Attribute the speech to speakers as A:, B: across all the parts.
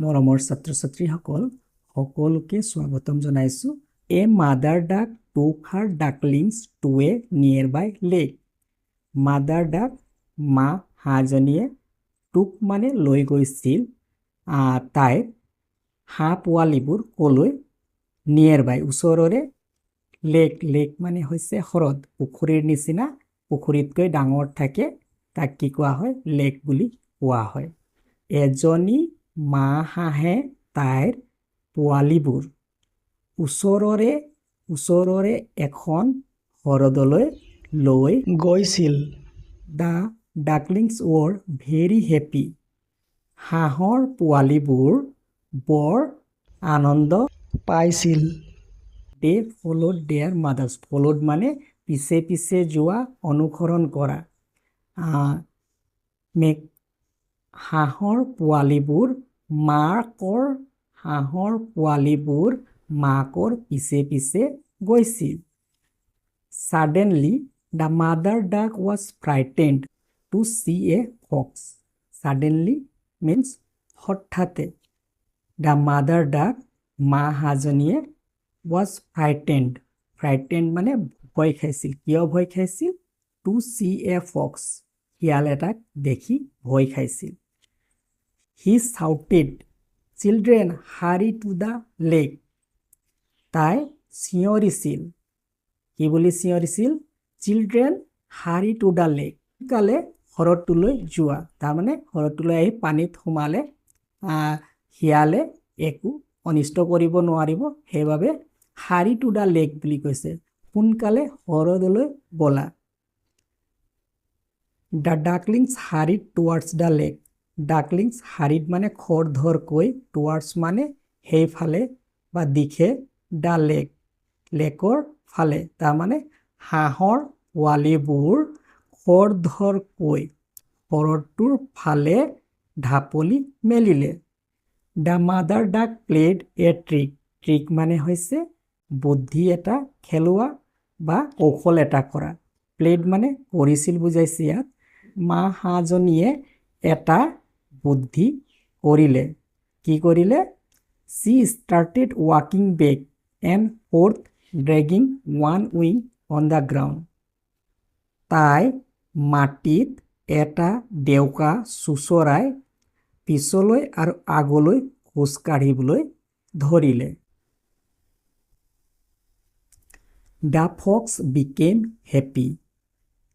A: মৰমৰ ছাত্ৰ ছাত্ৰীসকল সকলোকে স্বাগতম জনাইছো। এ মাদাৰ ডাক টুক হাৰ ডাকলিংছ টু এ নিয়াৰ বাই লেক। মাদাৰ ডাক মা হাঁহজনীয়ে টুক মানে লৈ গৈছিল তাইৰ হাঁহ পোৱালিবোৰ কলৈ নিয়াৰ বাই ওচৰৰে লেক। লেক মানে হৈছে হ্ৰদ, পুখুৰীৰ নিচিনা, পুখুৰীতকৈ ডাঙৰ থাকে, তাক কি কোৱা হয় লেক বুলি কোৱা হয়। এজনী মা হাঁহে তাইৰ পোৱালিবোৰ ওচৰৰে এখন হ্ৰদলৈ লৈ গৈছিল। The ducklings were very happy. হাঁহৰ পোৱালিবোৰ বৰ আনন্দ পাইছিল। They followed their mothers. Followed মানে পিছে পিছে যোৱা, অনুসৰণ কৰা। হাঁহৰ পোৱালিবোৰ মাকৰ পিছে পিছে গৈছিল। Suddenly, the mother duck was frightened to see a fox. Suddenly means হঠাতে। The mother duck মা হাঁহজনীয়ে was frightened. Frightened মানে ভয় খাইছিল। কিয় ভয় খাইছিল? To see a fox. শিয়াল এটাক দেখি ভয় খাইছিল। He shouted, "Children, hurry to the lake." তাই চিঞৰিছিল। কি বুলি চিঞৰিছিল? Children, hurry to the lake. সোনকালে হ্ৰদটোলৈ যোৱা। তাৰমানে হ্ৰদটোলৈ আহি পানীত সোমালে শিয়ালে একো অনিষ্ট কৰিব নোৱাৰিব, সেইবাবে hurry to the lake বুলি কৈছে। সোনকালে হ্ৰদলৈ বলা। The ducklings hurried towards the lake. Ducklings hurried মানে খৰধৰকৈ, towards মানে সেইফালে বা দিশে, the lake লেকৰ ফালে। তাৰমানে হাঁহৰ পোৱালিবোৰ খৰধৰকৈ হ্ৰদটোৰ ফালে ঢাপলি মেলিলে। The mother duck played a trick. Trick মানে হৈছে বুদ্ধি এটা খেলোৱা বা কৌশল এটা কৰা। Played মানে কৰিছিল বুজাইছে ইয়াত। মা হাঁহজনীয়ে এটা বুদ্ধি কৰিলে। কি কৰিলে? She started walking back and forth, dragging one wing on the ground. তাই মাটিত এটা ডেউকা চোঁচৰাই পিছলৈ আৰু আগলৈ খোজ কাঢ়িবলৈ ধৰিলে। The fox became happy.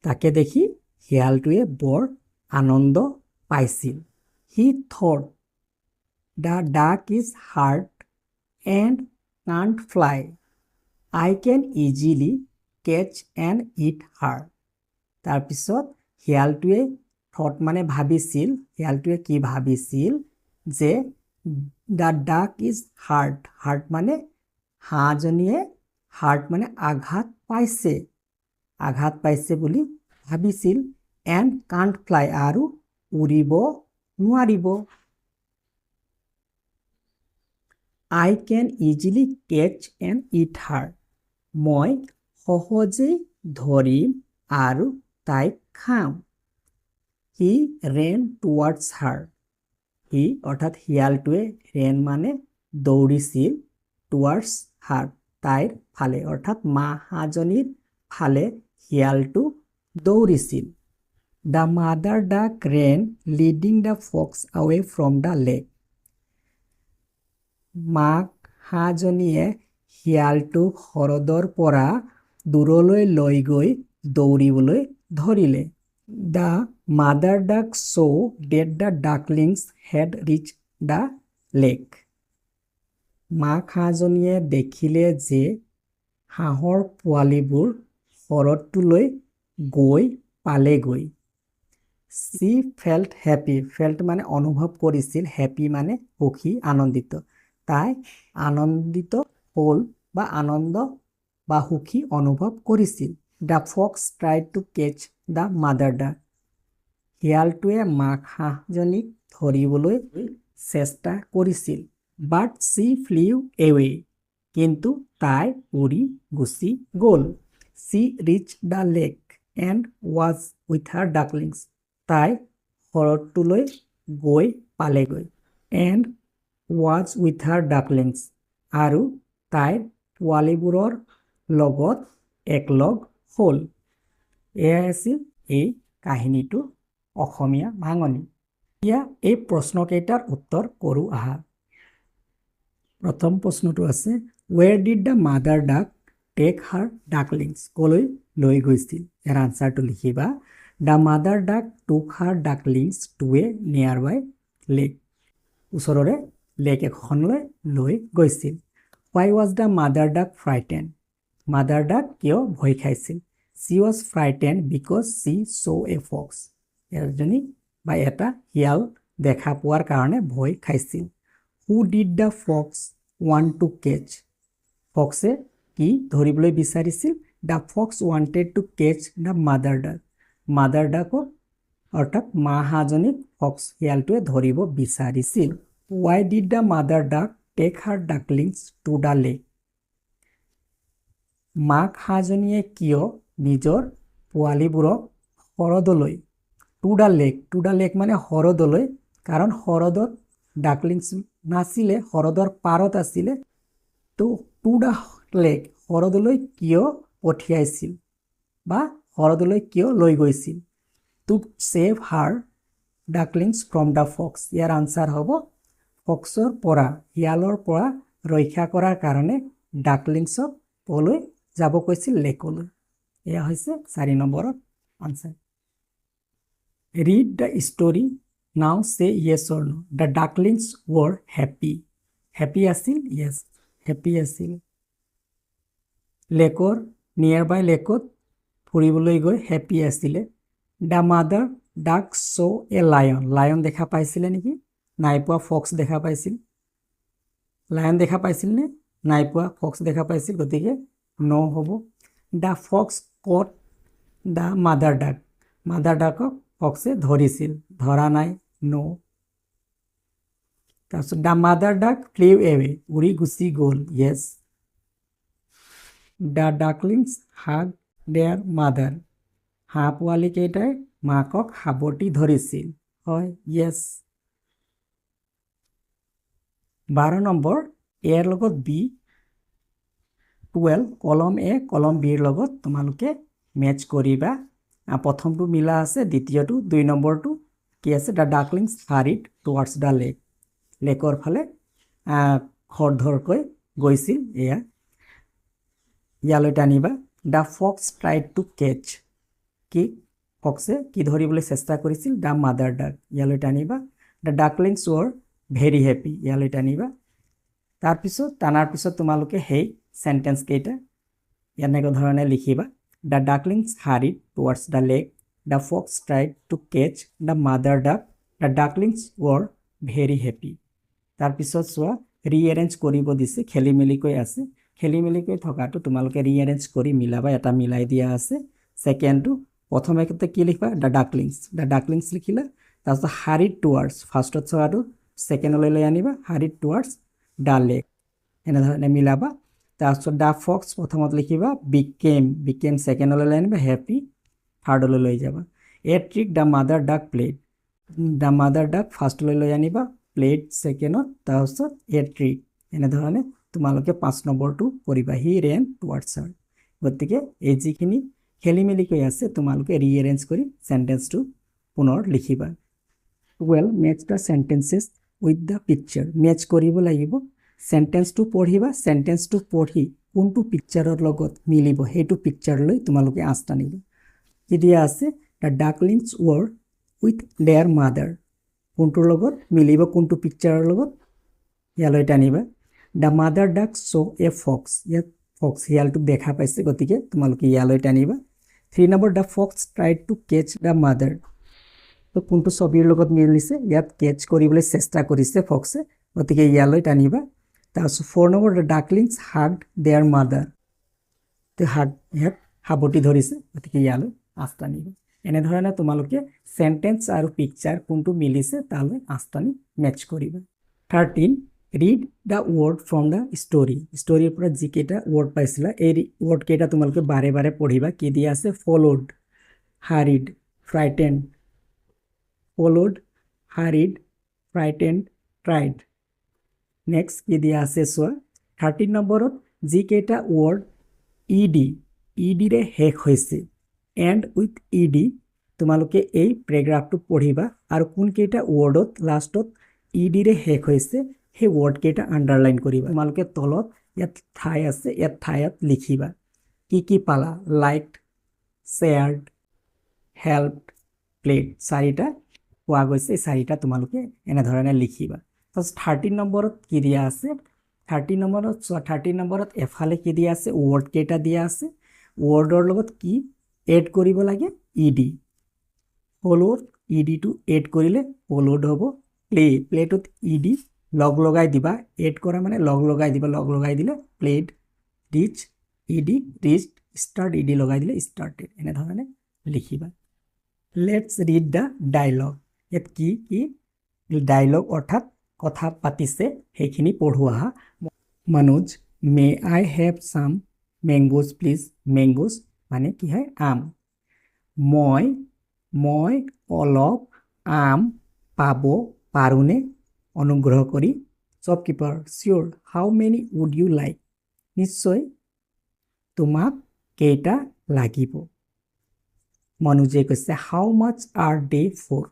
A: তাকে দেখি শিয়ালটোৱে বৰ আনন্দ পাইছিল। He thought, the duck is hurt and can't fly. I can easily catch and eat her. তাৰপিছত শিয়ালটোৱে থট মানে ভাবিছিল, শিয়ালটোৱে কি ভাবিছিল যে the duck is hurt. hurt মানে হাঁহজনীয়ে, hurt মানে আঘাত পাইছে বুলি ভাবিছিল। and can't fly আৰু উৰিব নোৱাৰিব। I can easily catch and eat her. মই সহজেই ধৰিম আৰু তাইক খাম। He ran towards her. He অৰ্থাৎ শিয়ালটোৱে ran মানে দৌৰিছিল, towards her তাইৰ ফালে, অৰ্থাৎ মা হাঁহজনীৰ ফালে শিয়ালটো দৌৰিছিল। The mother duck ran, leading the fox away from the lake. মাক হাঁহজনীয়ে শিয়ালটোক হ্ৰদৰ পৰা দূৰলৈ লৈ গৈ দৌৰিবলৈ ধৰিলে। The mother duck saw that the ducklings had reached the lake. মাক হাঁহজনীয়ে দেখিলে যে হাঁহৰ পোৱালিবোৰ হ্ৰদটোলৈ গৈ পালেগৈ। She felt happy. felt মানে অনুভৱ কৰিছিল, happy মানে সুখী, আনন্দিত। তাই আনন্দিত হ'ল বা আনন্দ বা সুখী অনুভৱ কৰিছিল। The fox tried to catch the mother duck. শিয়ালটোৱে মাক হাঁহজনীক ধৰিবলৈ চেষ্টা কৰিছিল। But she flew away. কিন্তু তাই উৰি গুচি গ'ল। She reached the lake and was with her ducklings. তাই হ্ৰদটোলৈ গৈ পালেগৈ। And was with her ducklings আৰু তাইৰ পোৱালিবোৰৰ লগত একলগ হ'ল। এয়াই আছিল এই কাহিনীটো অসমীয়া ভাঙনি। এতিয়া এই প্ৰশ্নকেইটাৰ উত্তৰ কৰোঁ আহা। প্ৰথম প্ৰশ্নটো আছে where did the mother duck take her ducklings? কলৈ লৈ গৈছিল? ইয়াৰ আনসাৰটো লিখিবা the mother duck took her ducklings to a nearby lake. ওচৰৰে লেক এখনলৈ লৈ গৈছিল। Why was the mother duck frightened? mother duck কিয় ভয় খাইছিল? She was frightened because she saw a fox. এজনী বা এটা শিয়াল দেখা পোৱাৰ কাৰণে ভয় খাইছিল। Who did the fox want to catch? ফক্সে কি ধৰিবলৈ বিচাৰিছিল? The fox wanted to catch the mother duck. mother duck অৰ্থাৎ মা হাঁহজনীক ফক্স শিয়ালটোৱে ধৰিব বিচাৰিছিল। Why did the mother duck take her ducklings to the lake? মাক হাঁহজনীয়ে কিয় নিজৰ পোৱালিবোৰক হ্ৰদলৈ টু দ্য লেক মানে হ্ৰদলৈ, কাৰণ হ্ৰদত ডাকলিংছ নাছিলে, হ্ৰদৰ পাৰত আছিলে। তো টু দ্য লেক হ্ৰদলৈ কিয় পঠিয়াইছিল বা হ্ৰদলৈ কিয় লৈ গৈছিল? To save her ducklings from the fox. ইয়াৰ আনসাৰ হ'ব ফক্সৰ পৰা শিয়ালৰ পৰা ৰক্ষা কৰাৰ কাৰণে ডাকলিংছক কলৈ যাব কৈছিল? লেকলৈ। এয়া হৈছে 4 নম্বৰৰ answer. Read the story. Now say yes or no. The ducklings were happy. Happy আছিল? Yes, happy আছিল। লেকৰ নিয়াৰবাই লেকত ফুৰিবলৈ গৈ হেপী আছিলে। The mother duck saw a lion. Lion দেখা পাইছিলে নেকি? নাই পোৱা। ফক্স দেখা পাইছিল। লায়ন দেখা পাইছিল নে? নাই পোৱা। ফক্স দেখা পাইছিল, গতিকে নো হ'ব। The fox caught the mother duck. mother duckক ফক্সে ধৰিছিল, ধৰা নাই, নো। তাৰপিছত the mother duck flew away. উৰি গুচি গ'ল, yes. The ducklings hugged their mother. হাঁহ পোৱালিকেইটাই মাকক সাৱটি ধৰিছিল, হয়, yes. 12 নম্বৰ এৰ লগত বি 12 কলম এ কলম বিৰ লগত তোমালোকে মেচ কৰিবা। প্ৰথমটো মিলা আছে, দ্বিতীয়টো 2 নম্বৰটো কি আছে? The ducklings hurried towards the lake. লেকৰ ফালে খৰধৰকৈ গৈছিল। এয়া ইয়ালৈ টানিবা। The fox tried to catch. কি ফক্সে কি ধৰিবলৈ চেষ্টা কৰিছিল? The mother duck. ইয়ালৈ টানিবা। The ducklings were very happy. ইয়ালৈ টানিবা। তাৰপিছত টানাৰ পিছত তোমালোকে সেই চেণ্টেন্স কেইটা এনেকুৱা ধৰণে লিখিবা। The ducklings hurried towards the lake. The fox tried to catch the mother duck. The ducklings were very happy. তাৰপিছত চোৱা, ৰিএৰেঞ্জ কৰিব দিছে, খেলি মেলিকৈ আছে। খেলি মেলিকৈ থকাটো তোমালোকে ৰিএৰেঞ্জ কৰি মিলাবা। এটা মিলাই দিয়া আছে। ছেকেণ্ডটো প্ৰথমে কি লিখিবা? The ducklings. দ্য ডাকলিংছ লিখিলা। তাৰপিছত হাৰিড টুৱাৰ্ডছ, ফাৰ্ষ্টত চোৱাটো ছেকেণ্ডলৈ লৈ আনিবা। হাৰিড টুৱাৰ্ডছ দ্য লেক, এনেধৰণে মিলাবা। তাৰপিছত দ্য ফক্স প্ৰথমত লিখিবা। বিকেম ছেকেণ্ডলৈ লৈ আনিবা। হেপী থাৰ্ডলৈ লৈ যাবা। A trick the mother duck played. The mother duck ফাৰ্ষ্টলৈ লৈ আনিবা, প্লেড ছেকেণ্ডত, তাৰপিছত এ ট্ৰিক। এনেধৰণে তোমালোকে 5 নম্বৰটো কৰিবা। হি ৰেন টুৱাৰ্ডছ হাৰ। গতিকে এই যিখিনি খেলি মেলিকৈ আছে তোমালোকে ৰিএৰেঞ্জ কৰি চেণ্টেন্সটো পুনৰ লিখিবা। 12 match the sentences with the picture. Match কৰিব লাগিব। চেণ্টেন্সটো পঢ়িবা। চেণ্টেন্সটো পঢ়ি কোনটো পিকচাৰৰ লগত মিলিব সেইটো পিকচাৰলৈ তোমালোকে আঁচ টানিবা। কি দিয়া আছে? The ducklings were with their mother. কোনটোৰ লগত মিলিব? কোনটো পিকচাৰৰ লগত? ইয়ালৈ টানিবা। দ্য মাদাৰ ডাক চ' এ ফক্স। ইয়াত ফক্স শিয়ালটোক দেখা পাইছে, গতিকে তোমালোকে ইয়ালৈ টানিবা। 3 নম্বৰ the fox tried to catch the mother. তো কোনটো ছবিৰ লগত মিলিছে? ইয়াত কেচ কৰিবলৈ চেষ্টা কৰিছে ফক্সে, গতিকে ইয়ালৈ টানিবা। তাৰপিছত 4 নম্বৰ the ducklings hugged their mother. তো ইয়াত সাৱটি ধৰিছে, গতিকে ইয়ালৈ আঁচ টানিবা। এনেধৰণে তোমালোকে চেণ্টেন্স আৰু পিকচাৰ কোনটো মিলিছে তালৈ আঁচ টানি মেচ কৰিবা। 13 read the word from the story. ষ্টৰীৰ পৰা যিকেইটা ৱৰ্ড পাইছিলা এই ৱৰ্ডকেইটা তোমালোকে বাৰে বাৰে পঢ়িবা। কি দিয়া আছে? Followed, hurried, frightened. Followed, hurried, frightened, tried. Next কি দিয়া আছে চোৱা 13 নম্বৰত যিকেইটা ৱৰ্ড ইডিৰে শেষ হৈছে এণ্ড উইথ ইডি তোমালোকে এই পেৰাগ্ৰাফটো পঢ়িবা আৰু কোনকেইটা ৱৰ্ডত লাষ্টত ইডিৰে শেষ হৈছে সেই ৱৰ্ডকেইটা আণ্ডাৰলাইন কৰিবা তোমালোকে তলত ইয়াত ঠাই আছে ইয়াত ঠাইত লিখিবা কি পালা লাইক শ্বেয়াৰ্ড হেল্পড প্লেড চাৰিটা পোৱা গৈছে এই চাৰিটা তোমালোকে এনেধৰণে লিখিবা ফাৰ্ষ্ট 13 নম্বৰত কি দিয়া আছে 13 নম্বৰত চোৱা 13 নম্বৰত এফালে কি দিয়া আছে ৱৰ্ড কেইটা দিয়া আছে ৱৰ্ডৰ লগত কি এড কৰিব লাগে ইডি ফলোড ইডিটো এড কৰিলে ফলোড হ'ব প্লেটোত ইডি লগ লগাই দিবা এড কৰা মানে লগ লগাই দিবা লগ লগাই দিলে played reach ED reached start ED লগাই দিলে ষ্টাৰ্টেড এনেধৰণে লিখিবা লেটছ ৰিড দ্য ডায়লগ ইয়াত কি ডায়লগ অৰ্থাৎ কথা পাতিছে সেইখিনি পঢ়ো আহা Manoj may I have sum মেংগোজ please মেংগোজ মানে কি হয় আম মই অলপ আম পাব পাৰোনে অনুগ্ৰহ কৰি shopkeeper sure how many would you like নিশ্চয় তোমাক কেইটা লাগিব মনোজে কৈছে how much R De for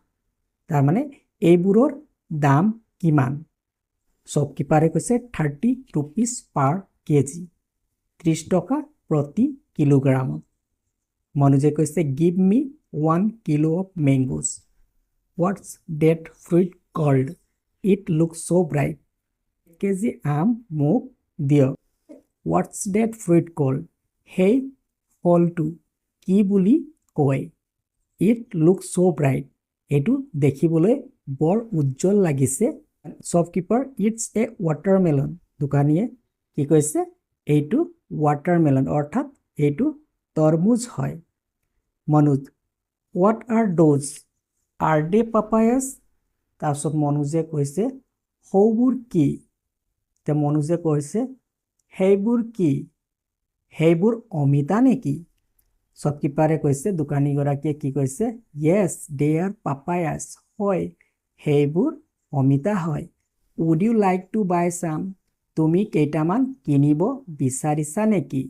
A: তাৰমানে এইবোৰৰ দাম কিমান শ্বপকিপাৰে কৈছে 30 rupees পাৰ কেজি 30 টকা প্ৰতি কিলোগ্ৰামত মনোজে কৈছে give me 1 kilo of mangoes what's that fruit called it looks so bright KG আম মোক দিয়ক what's that fruit called সেই ফলটো কি বুলি কয় it looks so bright এইটো দেখিবলৈ বৰ উজ্জ্বল লাগিছে শ্বপকিপাৰ ইটছ এ ৱাটাৰমেলন দোকানীয়ে কি কৈছে এইটো ৱাটাৰমেলন অৰ্থাৎ এইটো তৰমুজ হয় Manoj what are those are they papayas তাৰপিছত মনোজে কৈছে সৌবোৰ কি তে মনোজে কৈছে সেইবোৰ কি সেইবোৰ অমিতা নেকি শ্বপকিপাৰে কৈছে দোকানীগৰাকীয়ে কি কৈছে য়েছ দে আৰ পাপায়াছ হয় সেইবোৰ অমিতা হয় would you like to buy some তুমি কেইটামান কিনিব বিচাৰিছা নেকি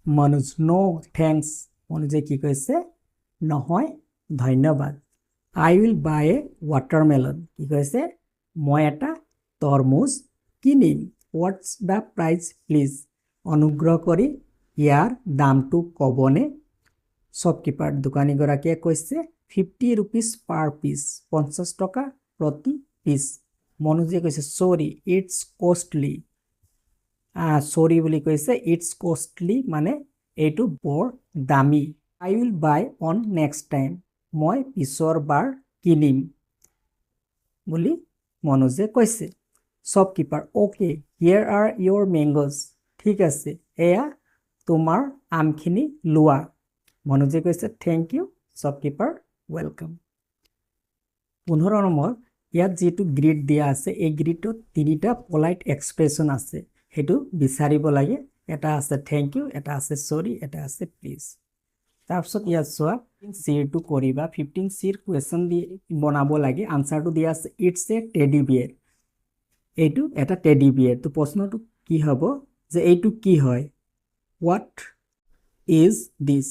A: মনোজ ন' থেংকছ মনোজে কি কৈছে নহয় ধন্যবাদ আই উইল বাই এ ৱাটাৰমেলন কি কৈছে মই এটা তৰমুজ কিনিম হোৱাটছ দ্য প্ৰাইচ প্লিজ অনুগ্ৰহ কৰি ইয়াৰ দামটো ক'বনে শ্বপকিপাৰ দোকানীগৰাকীয়ে কৈছে 50 rupees পাৰ পিচ 50 টকা প্ৰতি পিচ মনোজে কৈছে চৰি ইটছ কষ্টলি চৰি বুলি কৈছে ইটছ কষ্টলি মানে এইটো বৰ দামী I will buy on next time মই পিছৰ বাৰ কিনিম বুলি মনোজে কৈছে shopkeeper okay here are your mangoes ঠিক আছে এয়া তোমাৰ আমখিনি লোৱা মনোজে কৈছে থেংক ইউ শ্বপকিপাৰ ৱেলকাম 15 নম্বৰ ইয়াত যিটো গ্ৰিড দিয়া আছে এই গ্ৰিডত তিনিটা পলাইট এক্সপ্ৰেছন আছে সেইটো বিচাৰিব লাগে এটা আছে থেংক ইউ এটা আছে চৰি এটা আছে প্লিজ তাৰপিছত ইয়াত চোৱা 15 চিৰটো কৰিবা 15 চিৰ কুৱেশ্যন দি বনাব লাগে আনচাৰটো দিয়া আছে ইটছ এ টেডি বিয়েৰ এইটো এটা টেডি বিয়েৰ তো প্ৰশ্নটো কি হ'ব যে এইটো কি হয় হোৱাট ইজ দিছ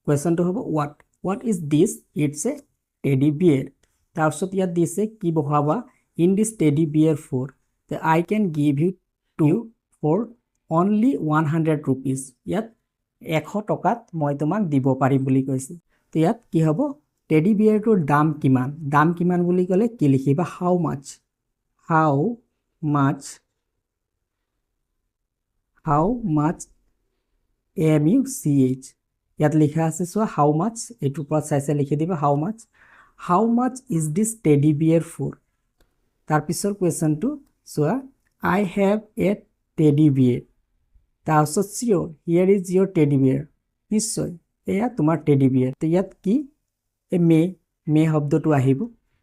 A: কুৱেশ্যনটো হ'ব what is this it's a teddy bear তাৰপিছত ইয়াত দিছে কি বহাবা in this teddy bear for I can give you two for only 100 rupees ইয়াত 100 টকাত মই তোমাক দিব পাৰিম বুলি কৈছে তো ইয়াত কি হ'ব টেডি বিয়েৰটোৰ দাম কিমান বুলি ক'লে কি লিখিবা হাউ মাছ MUCH ইয়াত লিখা আছে চোৱা হাউ মাছ এইটোৰ পৰা চাই লিখি দিবা how much is this teddy bear for তাৰপিছৰ কুৱেশ্যনটো চোৱা I have a teddy bear তাৰপিছত sure here is your teddy bear নিশ্চয় এয়া তোমাৰ টেডি বিয়েৰ তো ইয়াত কি এই মে শব্দটো আহিব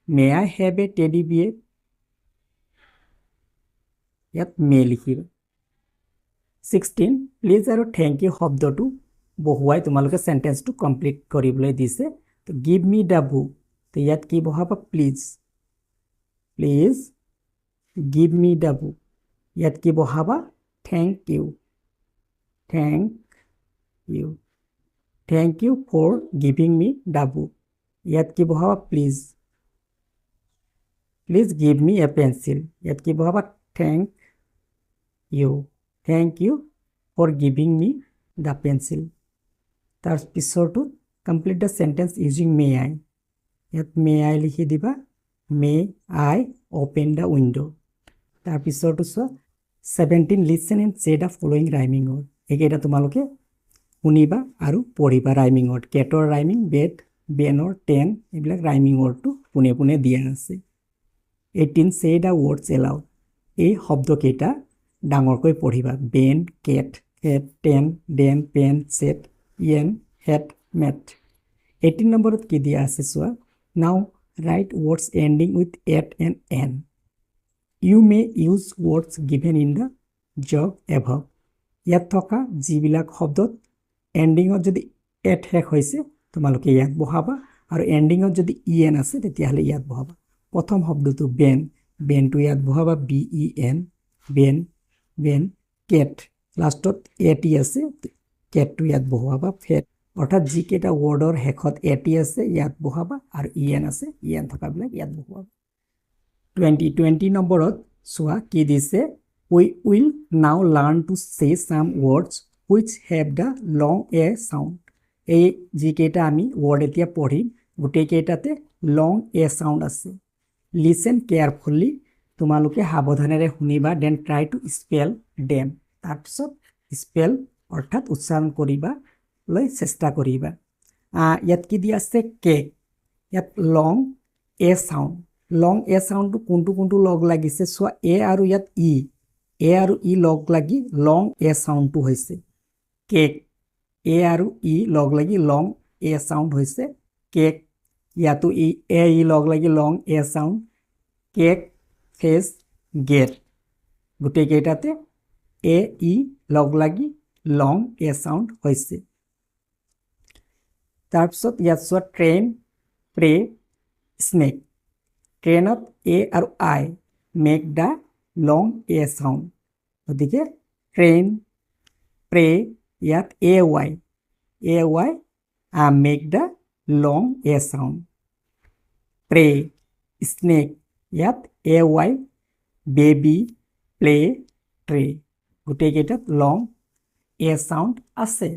A: may I have a teddy beer ইয়াত মে লিখিবা 16 প্লিজ আৰু থেংক ইউ শব্দটো বহুৱাই তোমালোকে চেণ্টেন্সটো কমপ্লিট কৰিবলৈ দিছে তো গিভ মি দ্য বুক তো ইয়াত কি বহাবা please give me the book ইয়াত কি বহাবা thank you thank you thank you for giving me the book ইয়াত কি বহাবা please give me a pencil ইয়াত কি বহাবা thank you for giving me the pencil তাৰ পিছৰটো complete the sentence using may I ইয়াত may I লিখি দিবা may I open the window তাৰ পিছৰটো চোৱা 17 listen and say the following rhyming word এইকেইটা তোমালোকে শুনিবা আৰু পঢ়িবা rhyming word কেটৰ rhyming bed বেনৰ 10 এইবিলাক rhyming wordটো পুনে পুনে দিয়া আছে 18 say the words aloud এই শব্দকেইটা ডাঙৰকৈ পঢ়িবা Ben cat head ten den pen set yen head met 18 নম্বৰত কি দিয়া আছে চোৱা নাও write words ending with at and n you may use words given in the job above ইয়াত থকা যিবিলাক শব্দত এন্ডিংত যদি at শেষ হৈছে তোমালোকে ইয়াত বহাবা আৰু এন্ডিংত যদি en আছে তেতিয়াহলে ইয়াত বহাবা প্ৰথম শব্দটো বেন বেনটো ইয়াত বহাবা ben বেন কেট লাষ্টত এটি আছে কেটটো ইয়াত বহাবা ফেট অৰ্থাৎ যি কেইটা ৱৰ্ডৰ শেষত এটি আছে ইয়াত বহাবা আৰু en আছে en থকাবিলাক ইয়াত বহাবা 20 নম্বৰত চোৱা কি দিছে we will now learn to say some words which have the long a sound এই যি কেইটা আমি ৱৰ্ড এতিয়া পঢ়িম গোটেই কেইটাতে long a sound আছে listen carefully তোমালোকে সাৱধানেৰে শুনিবা then try to spell them তাৰপিছত স্পেল অৰ্থাৎ উচ্চাৰণ কৰিবা লৈ চেষ্টা কৰিবা ইয়াত কি দিয়া আছে কেক ইয়াত লং এ সাউন্ডটো কোনটো লগ লাগিছে চোৱা এ আৰু ইয়াত ই লগ লাগি লং এ সাউন্ডটো হৈছে কেক এ আৰু ই লগ লাগি লং এ সাউন্ড হৈছে কেক ইয়াতো ই লগ লাগি long a sound cake face gate গোটেই কেইটাতে এ ই লগ লাগি লং এ সাউন্ড হৈছে তাৰপিছত ইয়াত চোৱা ট্ৰেইন প্ৰে স্নেক ট্ৰেইনত এ আৰু I make the long a sound গতিকে ট্ৰেইন প্ৰে ইয়াত a y make the long a sound pray snake ইয়াত a y baby play tray গোটেই কেইটাত লং এ সাউন্ড আছে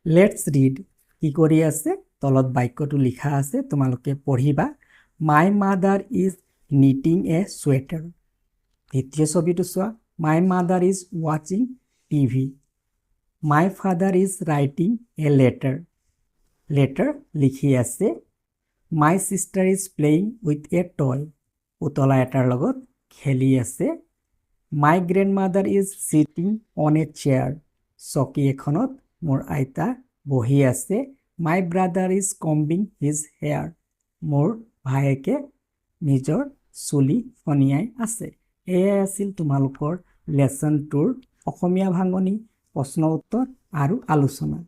A: লেটস ৰিড কি কৰি আছে তলত বাক্যটো লিখা আছে তোমালোকে পঢ়িবা my mother is knitting a sweater দ্বিতীয় ছবিটো চোৱা মাই মাদাৰ ইজ ৱাচিং TV my father is writing a letter লিখি আছে my sister is playing with a toy পুতলা এটাৰ লগত খেলি আছে my grandmother is sitting on a chair চকী এখনত মোৰ আইতা বহি আছে my brother is combing his hair মোৰ ভায়েকে নিজৰ চুলি ফনিয়াই আছে এয়াই আছিল তোমালোকৰ লেসন 2ৰ অসমীয়া ভাঙনি প্ৰশ্ন উত্তৰ আৰু আলোচনা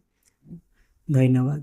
A: ধন্যবাদ